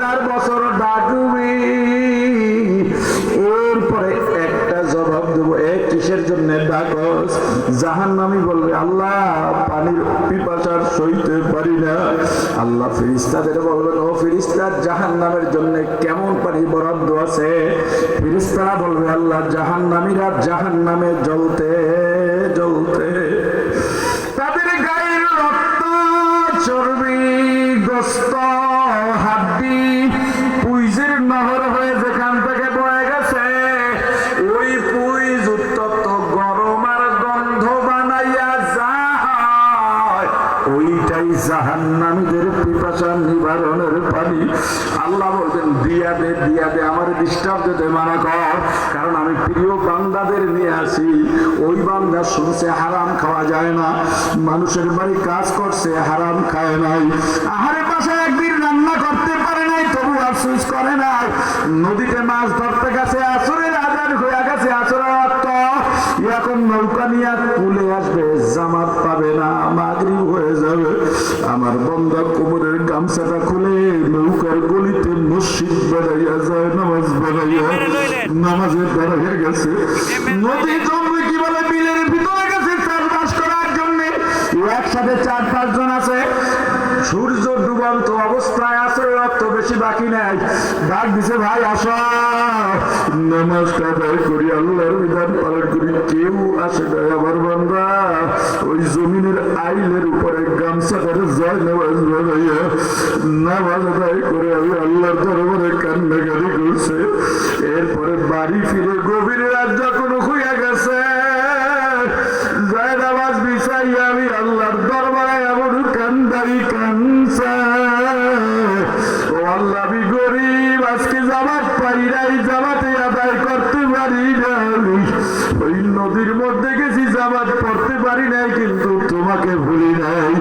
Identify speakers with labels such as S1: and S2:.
S1: 70 বছর ডাকবি, এরপরে একটা জবাব দেবো, কিসের জন্য ডাকস? জাহান্নামী বলবে আল্লাহ পানির পিপাসার সইতে পারি না। আল্লাহ ফেরেশতাদের বলবেন ও ফেরেশতা জাহান্নামের জন্য কেমন পানি বরাদ্দ আছে? ফেরেশতারা বলবে আল্লাহ জাহান্নামীরা জাহান্নামে জ্বলতে জ্বলতে তাদের গায়ের রক্ত, চর্বি, গোস্ত, হাড্ডি পুইজের নহর হয়ে যেখান থেকে বয়ে গেছে, ওই পুইজ উত্তপ্ত গরম আর গন্ধ বানাইয়া যায়, ওইটাই জাহান্নামীদের পিপাসা নিবারণের পানি। আল্লাহ বলবেন দিয়া দে আমার ডিস্টার্ব দিতে মানা কর, কারণ আমি প্রিয় বান্দাদের নিয়ে আসি। ওই বান্দা শুনছে হারাম খাওয়া যায় না, মানুষের বাড়ি কাজ করছে হারাম খায় নাই, আহারে পাশে একদিন রান্না করতে পারে নাই তবু আফসোস করে নাই, নদীতে মাছ ধরতে গেছে আসরের আজান হয়ে গেছে, আসরের অর্থ এখন নৌকা নিয়ে কুলে আসবে, জামাত পাবে না, মাগরিব হয়ে যাবে। আমার বন্ধা কোমরের গামছাটা খুলে নৌকার গলিতে মসজিদ বানাইয়া যায়, নামাজ বানাইয়া নামাজের দাঁড়াইয়া গেছে। নদী জমি কি বলে বিলের ভিতরে গেছে চাষবাস করার জন্য, একসাথে 4-5 জন আছে, সূর্য ডুবন্ত অবস্থায় আছে, রক্ত বেশি বাকি নাই, ডাক দিছে ভাই আস নামাজটা আদায় করি, আল্লাহর বিধান পালন করি। কেউ আসে নাই। আমার বান্দা ওই জমিনের আইলের উপরে গামছা করে জয় নামাজ বানাইয়া নামাজ আদায় করে আমি আল্লাহর দরবারে কান্নাকাটি করছে। এরপরে বাড়ি ফিরে গভীর রাত যখন হইয়া গেছে, জয় নামাজ বিছাইয়া আমি আল্লাহর দরবারে এমন কান্দারি কানছে, ও আল্লাহ আমি গরিব, আজকে জামাত পারি নাই, জামাতে আদায় করতে পারি নাই, ওই নদীর মধ্যে গেছি জামাত পড়তে পারি নাই, কিন্তু তোমাকে ভুলি নাই।